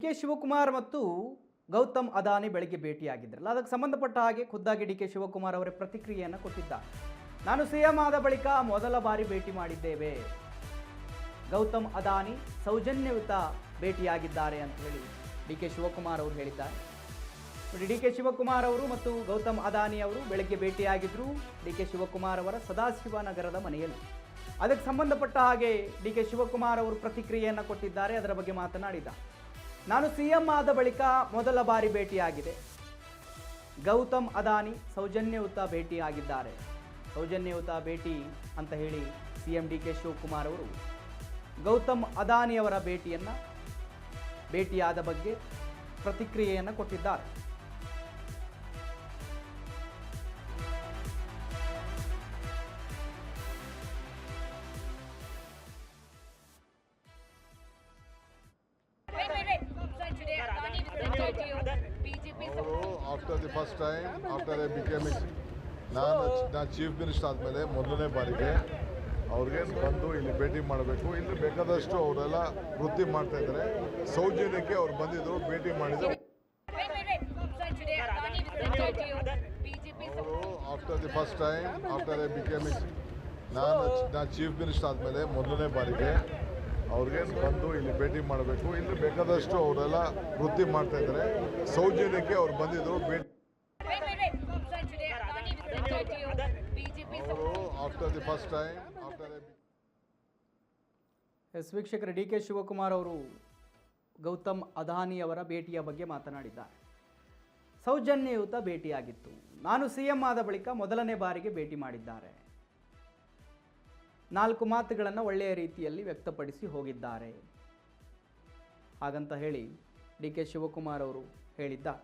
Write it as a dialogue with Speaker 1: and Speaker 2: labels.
Speaker 1: K Shivakumar ಮತ್ತು ಗೌತಮ್ ಅದಾನಿ ಬೆಳಗ್ಗೆ ಭೇಟಿಯಾಗಿದ್ರಲ್ಲ, ಅದಕ್ಕೆ ಸಂಬಂಧಪಟ್ಟ ಹಾಗೆ ಖುದ್ದಾಗಿ ಡಿ ಕೆ ಶಿವಕುಮಾರ್ ಅವರೇ ಪ್ರತಿಕ್ರಿಯೆಯನ್ನು ಕೊಟ್ಟಿದ್ದಾರೆ. ನಾನು ಸಿಎಂ ಆದ ಬಳಿಕ ಮೊದಲ ಬಾರಿ ಭೇಟಿ ಮಾಡಿದ್ದೇವೆ. ಗೌತಮ್ ಅದಾನಿ ಸೌಜನ್ಯಯುತ ಭೇಟಿಯಾಗಿದ್ದಾರೆ ಅಂತ ಹೇಳಿ ಡಿ ಕೆ ಶಿವಕುಮಾರ್ ಅವರು ಹೇಳಿದ್ದಾರೆ. ಡಿ ಕೆ ಶಿವಕುಮಾರ್ ಅವರು ಮತ್ತು ಗೌತಮ್ ಅದಾನಿ ಅವರು ಬೆಳಗ್ಗೆ ಭೇಟಿಯಾಗಿದ್ದರು ಡಿ ಕೆ ಶಿವಕುಮಾರ್ ಅವರ ಸದಾಶಿವನಗರದ ಮನೆಯಲ್ಲಿ. ಅದಕ್ಕೆ ಸಂಬಂಧಪಟ್ಟ ಹಾಗೆ ಡಿ ಕೆ ಶಿವಕುಮಾರ್ ಅವರು ಪ್ರತಿಕ್ರಿಯೆಯನ್ನು ಕೊಟ್ಟಿದ್ದಾರೆ. ಅದರ ಬಗ್ಗೆ ಮಾತನಾಡಿದ. ನಾನು ಸಿಎಂ ಆದ ಬಳಿಕ ಮೊದಲ ಬಾರಿ ಭೇಟಿಯಾಗಿದೆ. ಗೌತಮ್ ಅದಾನಿ ಸೌಜನ್ಯಯುತ ಭೇಟಿಯಾಗಿದ್ದಾರೆ. ಸೌಜನ್ಯಯುತ ಭೇಟಿ ಅಂತ ಹೇಳಿ ಸಿಎಂ ಡಿ ಕೆ ಶಿವಕುಮಾರ್ ಅವರು ಗೌತಮ್ ಅದಾನಿಯವರ ಭೇಟಿಯಾದ ಬಗ್ಗೆ ಪ್ರತಿಕ್ರಿಯೆಯನ್ನು ಕೊಟ್ಟಿದ್ದಾರೆ.
Speaker 2: After the first time, after I became ನಾನು ಚೀಫ್ ಮಿನಿಸ್ಟರ್ ಆದಮೇಲೆ ಮೊದಲನೇ ಬಾರಿಗೆ ಅವ್ರಿಗೆ ಬಂದು ಇಲ್ಲಿ ಭೇಟಿ ಮಾಡಬೇಕು. ಇಲ್ಲಿ ಬೇಕಾದಷ್ಟು ಅವರೆಲ್ಲ ವೃತ್ತಿ ಮಾಡ್ತಾ ಇದ್ದಾರೆ. ಸೌಜನ್ಯಕ್ಕೆ ಅವ್ರು ಬಂದಿದ್ರು, ಭೇಟಿ ಮಾಡಿದ್ರು. ಅವರು after the first time, after I became ನಾನು ಚೀಫ್ ಮಿನಿಸ್ಟರ್ ಆದಮೇಲೆ ಮೊದಲನೇ ಬಾರಿಗೆ ಅವ್ರಿಗೆ ಬಂದು ಇಲ್ಲಿ ಭೇಟಿ ಮಾಡಬೇಕು. ಇಲ್ಲಿ ಬೇಕಾದಷ್ಟು ಅವರೆಲ್ಲ ವೃತ್ತಿ ಮಾಡ್ತಾ ಇದ್ದಾರೆ. ಸೌಜನ್ಯಕ್ಕೆ ಅವ್ರು ಬಂದಿದ್ರು, ಭೇಟಿ after the first time, after
Speaker 1: ವೀಕ್ಷಕರು, ಡಿ ಕೆ ಶಿವಕುಮಾರ್ ಅವರು ಗೌತಮ್ ಅದಾನಿಯವರ ಭೇಟಿಯ ಬಗ್ಗೆ ಮಾತನಾಡಿದ್ದಾರೆ. ಸೌಜನ್ಯಯುತ ಭೇಟಿಯಾಗಿತ್ತು. ನಾನು ಸಿಎಂ ಆದ ಬಳಿಕ ಮೊದಲನೇ ಬಾರಿಗೆ ಭೇಟಿ ಮಾಡಿದ್ದಾರೆ. 4 ಮಾತುಗಳನ್ನು ಒಳ್ಳೆಯ ರೀತಿಯಲ್ಲಿ ವ್ಯಕ್ತಪಡಿಸಿ ಹೋಗಿದ್ದಾರೆ ಹಾಗಂತ ಹೇಳಿ ಡಿ ಕೆ ಶಿವಕುಮಾರ್ ಅವರು ಹೇಳಿದ್ದಾರೆ.